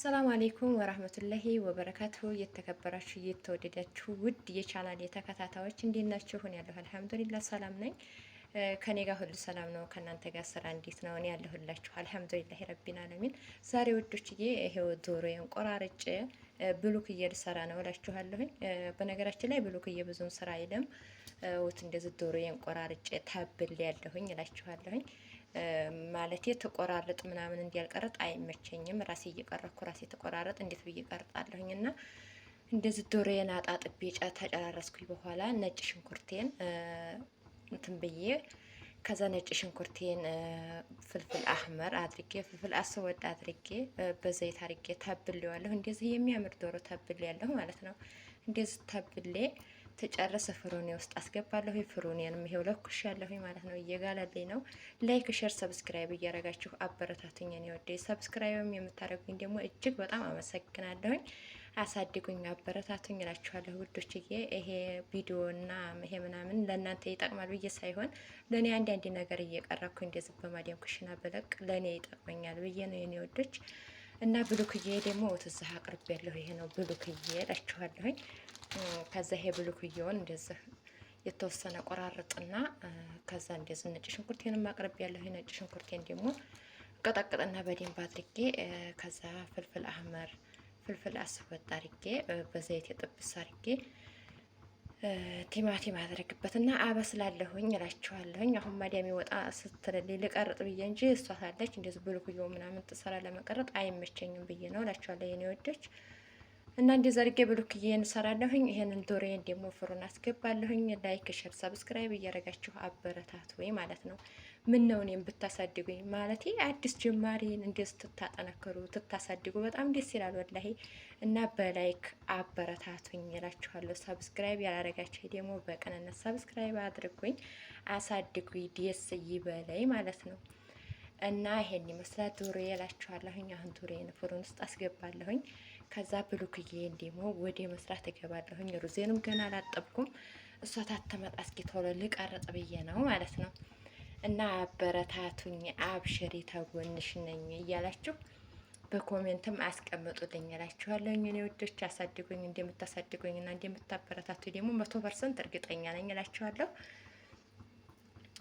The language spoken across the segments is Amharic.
ሰላም አለይኩም ወራህመቱላሂ ወበረካቱ። የተከበራችሁ የተወደዳችሁ ውድ የቻናል የተከታታዮች እንዴት ናችሁ? ሆነ ያለሁ አልሐምዱሊላህ ሰላም ነኝ። ከኔ ጋር ሁሉ ሰላም ነው። ከእናንተ ጋር ስራ እንዴት ነው? እኔ ያለሁላችሁ አልሐምዱሊላህ ረቢል ዓለሚን። ዛሬ ውዶችዬ ይሄው ዶሮዬን ቆራርጬ ብሉክዬ ልሰራ ነው እላችኋለሁኝ። በነገራችን ላይ ብሉክዬ ብዙም ስራ አይልም። ወት እንደዚህ ዶሮዬን ቆራርጬ ታብል ያለሁኝ እላችኋለሁኝ። ማለት ተቆራረጥ ምናምን እንዲያልቀረጥ አይመቸኝም። ራሴ እየቀረኩ ራሴ ተቆራረጥ እንዴት ብዬ ቀርጣለሁኝ። እና እንደዚህ ዶሮዬን አጣጥቤ ተጨራረስኩኝ በኋላ ነጭ ሽንኩርቴን እንትን ብዬ ከዛ ነጭ ሽንኩርቴን ፍልፍል አህመር አድርጌ ፍልፍል አስወድ አድርጌ በዘይት አድርጌ ታብሌዋለሁ። እንደዚህ የሚያምር ዶሮ ታብሌያለሁ ማለት ነው። እንደዚህ ታብሌ ተጨረሰ ፍሩኔ ውስጥ አስገባለሁ። ፍሩኔንም ይሄው ለኩሻለሁ ማለት ነው። እየጋለልኝ ነው። ላይክ ሼር ሰብስክራይብ እያረጋችሁ አበረታቱኝ። እኔ ወደ ሰብስክራይብም የምታደርጉኝ ደግሞ እጅግ በጣም አመሰግናለሁኝ። አሳድጉኝ፣ አበረታቱኝ እላችኋለሁ ውዶችዬ። ይሄ ቪዲዮና ይሄ ምናምን ለእናንተ ይጠቅማል ብዬ ሳይሆን ለእኔ አንዳንድ ነገር እየቀረብኩ እንደዚህ በማዲያም ኩሽና በለቅ ለእኔ ይጠቅመኛል ብዬ ነው የኔ ወዶች። እና ብሉክዬ ደግሞ ወትዛህ አቅርብ ያለሁ ይሄ ነው ብሉክዬ እላችኋለሁኝ። ከዛ ይሄ ብሉክዬውን እንደዚህ የተወሰነ ቆራርጥና ከዛ እንደዚህ ነጭ ሽንኩርቴን ማቅረብ ያለሁ ነጭ ሽንኩርቴን ደግሞ ቀጠቅጥና በደንብ አድርጌ ከዛ ፍልፍል አህመር ፍልፍል አስወጥ አድርጌ በዘይት የጥብስ አድርጌ ቲማቲም አድርግበትና አበስላለሁኝ እላችኋለሁኝ። አሁን ማዲያም ይወጣ ስትልልኝ ልቀርጥ ብዬ እንጂ እሷ ታለች እንደዚህ ብሉክዬው ምናምን ትሰራ ለመቀረጥ አይመቸኝም ብዬ ነው እላችኋለሁ የኔ ወዶች። እና እንደዛ አድርጌ ብሉክዬን እሰራለሁኝ። ይሄንን ዶሮዬን ደግሞ ፍሩን አስገባለሁኝ። ላይክ ሼር ሰብስክራይብ እያረጋችሁ አበረታት ወይ ማለት ነው። ምን ነው እኔም ብታሳድጉኝ ማለት አዲስ ጀማሪን እንደዚህ ትታጠነክሩ ትታሳድጉ በጣም ደስ ይላል ወላሂ። እና በላይክ አበረታቱኝ እላችኋለሁ። ሰብስክራይብ ያላረጋችሁ ደግሞ በቅንነት ሰብስክራይብ አድርጉኝ፣ አሳድጉኝ፣ ደስ ይበለኝ ማለት ነው። እና ይሄን ይመስላል ዶሮዬ እላችኋለሁኝ። አሁን ዶሮዬን ፍሩን ውስጥ አስገባለሁኝ። ከዛ ብሉክዬን ደግሞ ወደ መስራት እገባለሁኝ። ሩዜንም ገና አላጠብኩም። እሷ ታተመጣ እስኪ ቶሎ ልቀርጥ ብዬ ነው ማለት ነው። እና አበረታቱኝ፣ አብሽሪ ተጎንሽ ነኝ እያላችሁ በኮሜንትም አስቀምጡልኝ እላችኋለሁኝ። እኔ ወዶች አሳድጉኝ፣ እንደምታሳድጉኝ እና እንደምታበረታቱኝ ደግሞ 100% እርግጠኛ ነኝ እላችኋለሁ።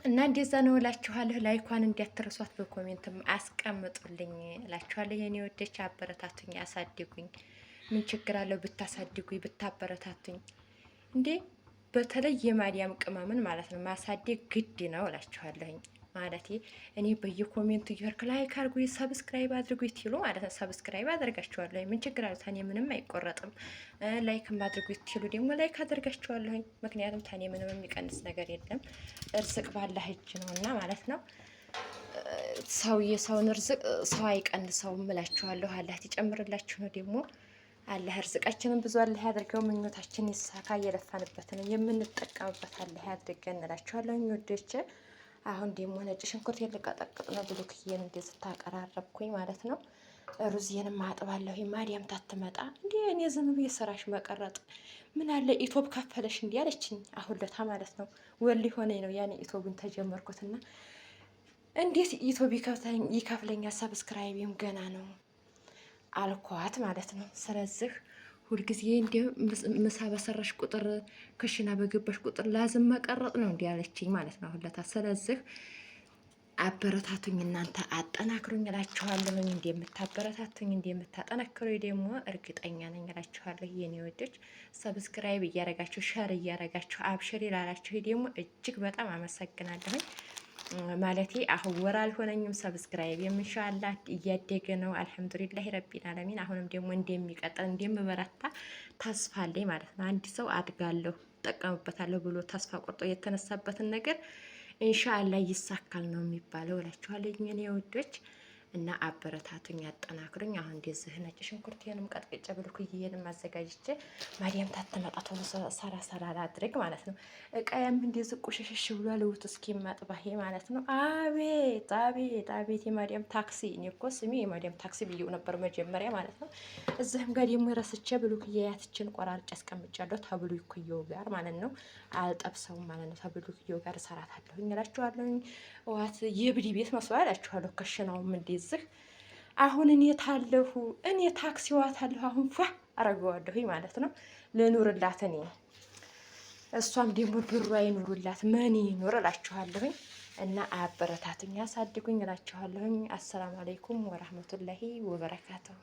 እና እንደዛ ነው እላችኋለሁ። ላይኳን እንዲያትረሷት በኮሜንትም አስቀምጡልኝ እላችኋለሁ። የኔ ወደች አበረታቱኝ፣ አሳድጉኝ። ምን ችግር አለው ብታሳድጉኝ ብታበረታቱኝ? እንዴ በተለይ የማዲያም ቅመምን ማለት ነው ማሳደግ ግድ ነው እላችኋለሁኝ። ማለት እኔ በየኮሜንቱ እየወርክ ላይክ አድርጉ ሰብስክራይብ አድርጉ ትሉ ማለት ነው። ሰብስክራይብ አደርጋችኋለሁ። ምን ችግር አለው? ታኔ ምንም አይቆረጥም። ላይክ አድርጉ ትሉ ደግሞ ላይክ አደርጋችኋለሁ። ምክንያቱም ታኔ ምንም የሚቀንስ ነገር የለም። እርዝቅ ባላህ እጅ ነውና ማለት ነው። ሰው የሰውን እርዝቅ ሰው አይቀንሰውም እላችኋለሁ። አላህ ይጨምርላችሁ ነው ደግሞ አላህ እርዝቃችንን ብዙ አላህ ያድርገው። ምኞታችን ይሳካ። እየለፋንበት ነው የምንጠቀምበት አላህ ያድርገን እላችኋለሁ ወዶቼ። አሁን ደግሞ ነጭ ሽንኩርት ልቀጠቅጥ ነው። ብሉክዬን እንደዚህ ታቀራረብኩኝ ማለት ነው። ሩዝዬንም አጥባለሁ። ማዲያም ታትመጣ እንዴ እኔ ዝም ብዬ ስራሽ መቀረጥ ምን አለ ኢትዮብ ከፈለሽ እንዲህ አለችኝ። አሁን ለታ ማለት ነው ወል ሆነ ነው ያኔ ኢትዮብን ተጀመርኩትና እንዴት ኢትዮብ ይከፍለኛል? ሰብስክራይብም ገና ነው አልኳት ማለት ነው። ስለዚህ ሁልጊዜ እንደ ምሳ በሰራሽ ቁጥር ክሽና በገባሽ ቁጥር ላዝም መቀረጥ ነው እንዲህ ያለችኝ ማለት ነው ሁለታ። ስለዚህ አበረታቱኝ፣ እናንተ አጠናክሩኝ እላችኋለሁኝ። እንደምታበረታቱኝ እንደምታጠናክሩኝ ደግሞ እርግጠኛ ነኝ እላችኋለሁ የኔ ወዶች። ሰብስክራይብ እያረጋችሁ ሸር እያረጋችሁ አብሽር ይላላችሁ ደግሞ እጅግ በጣም አመሰግናለሁኝ። ማለቴ አሁን ወር አልሆነኝም ሰብስክራይብ ኢንሻአላህ እያደገ ነው። አልሐምዱሊላህ ረቢል ዓለሚን። አሁንም ደግሞ እንደሚቀጥል እንደምበረታ ተስፋ አለኝ ማለት ነው። አንድ ሰው አድጋለሁ ጠቀምበታለሁ ብሎ ተስፋ ቆርጦ የተነሳበትን ነገር ኢንሻአላህ ይሳካል ነው የሚባለው እላችኋለሁ የኔ ውዶች። እና አበረታቱኝ፣ አጠናክሩኝ። አሁን እንደዚህ ነጭ ሽንኩርቴንም ቀጥቅጬ ብሉክዬንም አዘጋጅቼ ማዲያም ታተመጣ ቶሎ ሰራ ላድርግ ማለት ነው። እቃያም እንደዚህ ቆሸሸሽ ብሏል። ውት እስኪ ማጥባሄ ማለት ነው። አቤት አቤት አቤት የማዲያም ታክሲ። እኔ እኮ ስሜ የማዲያም ታክሲ ብዬው ነበር መጀመሪያ ማለት ነው። እዚህም ጋር ደግሞ ረስቼ ብሉክዬ ያትችን ቆራርጬ አስቀምጫለሁ ተብሉክዬው ጋር ማለት ነው። አልጠብሰውም ማለት ነው። ተብሉክዬው ጋር እሰራታለሁኝ እላችኋለሁኝ። ዋት የብዲ ቤት መስዋዕት እላችኋለሁ። ከሽናውም እንደዚህ አሁን እኔ ታለሁ እኔ ታክሲዋታለሁ አሁን ፏ አረገዋለሁኝ ማለት ነው። ልኑርላት እኔ እሷም ደግሞ ብሩ አይኑሩላት መኒ ይኑር እላችኋለሁኝ። እና አበረታቱኝ፣ ያሳድጉኝ እላችኋለሁኝ። አሰላሙ አለይኩም ወራህመቱላሂ ወበረካቱሁ።